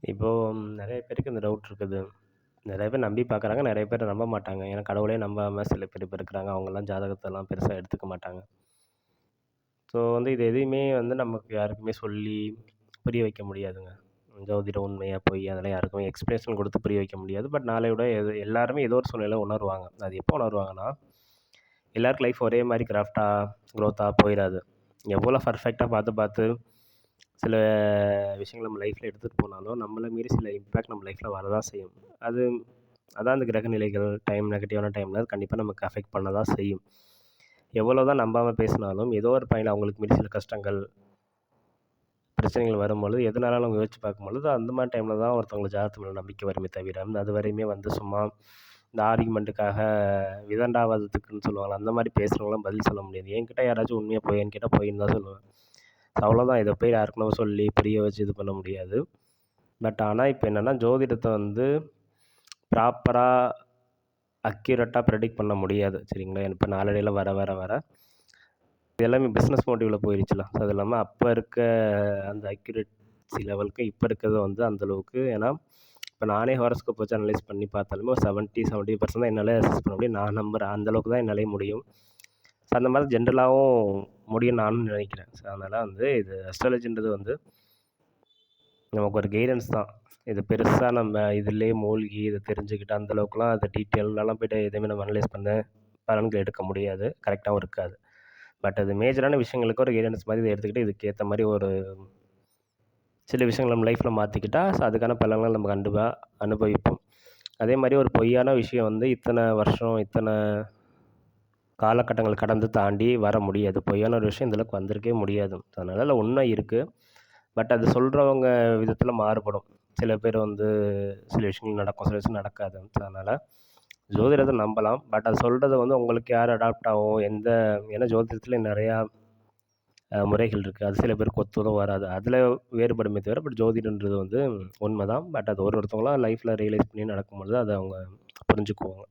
இப்போது நெறைய பேருக்கு இந்த டவுட் இருக்குது. நெறைய பேர் நம்பி பார்க்குறாங்க, நெறைய பேர் நம்ப மாட்டாங்க. ஏன்னா கடவுளே நம்பாம சில பேர் இப்ப இருக்கிறாங்க. அவங்கலாம் ஜாதகத்தெல்லாம் பெருசா எடுத்துக்க மாட்டாங்க. ஸோ இது எதையுமே நமக்கு யாருக்குமே சொல்லி புரிய வைக்க முடியாதுங்க. ஜோதிடம் உண்மையா, பொய் அதெல்லாம் யாருக்குமே எக்ஸ்ப்ளனேஷன் குடுத்து புரிய வைக்க முடியாது. பட் நாளையோட எல்லாருமே ஏதோ ஒரு சூழ்நிலையில உணருவாங்க. அது எப்போ உணருவாங்கன்னா, எல்லாருக்கும் லைஃப் ஒரே மாரி குரோத்தா போயிராது. எவ்வளோ பர்ஃபெக்ட்டா பார்த்து பார்த்து சில விஷயங்கள் நம்ம லைஃப்ல எடுத்துட்டு போனாலும், நம்மள மீறி சில இம்பேக்ட் நம்ம லைஃப்ல வரதான் செய்யும். அது அதான் அந்த கிரக நிலைகள், நெகட்டிவான டைம்ல அது கண்டிப்பா நமக்கு அஃபெக்ட் பண்ண தான் செய்யும். எவ்வளோ தான் நம்பாம பேசினாலும், ஏதோ ஒரு பாயிண்ட்ல அவங்களுக்கு மீறி சில கஷ்டங்கள், பிரச்சனைகள் வரும்பொழுது, எதுனாலும் அவங்க யோசிச்சு பார்க்கும்பொழுது, அந்த மாரி டைம்ல தான் ஒருத்தவங்களுக்கு ஜாதகத்து மேல நம்பிக்கை வருமே தவிர, அதுவரையுமே சும்மா இந்த ஆர்கியுமெண்ட்டுக்காக விதண்டாவாதத்துக்குன்னு சொல்லுவாங்கல்ல, அந்த மாரி பேசுறவங்கலாம் பதில் சொல்ல முடியாது. என்கிட்ட யாராச்சும் உண்மையா பொய்யான்னு கேட்டா பொய்ன்னு தான் சொல்லுவேன். அவ்வளோதான். இத போய் யாருக்கும் நம்ம சொல்லி புரிய வச்சு இது பண்ண முடியாது. பட் ஆனா இப்ப என்னன்னா, ஜோதிடத்த ப்ராப்பரா, அக்யூரேட்டா ப்ரெடிக்ட் பண்ண முடியாது. சரிங்களா? இப்ப நாளடைவில வர வர வர இது எல்லாமே பிசினஸ் மோட்டிவ்ல போயிருச்சுல. ஸோ அது இல்லாம அப்ப இருக்க அந்த அக்யூரேசி லெவலுக்கு இப்ப இருக்கிறது அந்த அளவுக்கு ஏன்னா, இப்ப நானே ஹாரோஸ்கோப் வச்சு அனலைஸ் பண்ணி பார்த்தாலுமே ஒரு 70% தான் என்னால அக்சஸ் பண்ண முடியும். நான் நம்புறேன். அந்த அளவுக்கு தான் என்னாலயும் முடியும். ஸோ அந்த மாரி ஜென்ரலாவும் முடியும்னு நானும் நினைக்கிறேன். ஸோ அதனால இது அஸ்ட்ராலஜின்றது நமக்கு ஒரு கைடன்ஸ் தான். இது பெருசா நம்ம இதிலயே மூழ்கி இத தெரிஞ்சுக்கிட்டு அந்த அளவுக்குலாம் அத டீட்டெயில்டாலாம் போயிட்டு எதுவுமே நம்ம அனலைஸ் பண்ண பலன்கள் எடுக்க முடியாது. கரெக்ட்டாவும் இருக்காது. பட் அது மேஜரான விஷயங்களுக்கு ஒரு கைடன்ஸ் மாரி இத எடுத்துக்கிட்டு இதுக்கு ஏத்த மாரி ஒரு சில விஷயங்கள் நம்ம லைஃப்ல மாத்திக்கிட்டா, ஸோ அதுக்கான பலன்கள் நம்ம கண்டிப்பா அனுபவிப்போம். அதே மாரி ஒரு பொய்யான விஷயம் இத்தன வருஷம், இத்தன காலகட்டங்கள் கடந்து தாண்டி வர முடியாது. பொய்யான ஒரு விஷயம் இந்த அளவுக்கு வந்திருக்கவே முடியாது. அதனால அதில உண்மை இருக்கு. பட் அது சொல்றவங்க விதத்தில மாறுபடும். சில பேர் சில விஷயங்கள் நடக்கும், சில விஷயம் நடக்காது. அதனால ஜோதிடத்த நம்பலாம். பட் அது சொல்றது உங்களுக்கு யார் அடாப்ட் ஆகும், ஏன்னா ஜோதிடத்தில நெறையா முறைகள் இருக்கு. அது சில பேருக்கு ஒத்தும் வராது. அதில வேறுபடுமே தவிர, பட் ஜோதிடம்ன்றது உண்ம தான். பட் அது ஒருத்தவங்களா லைஃப்ல ரியலைஸ் பண்ணி நடக்கும்பொழுது, அத அவங்க புரிஞ்சுக்குவாங்க.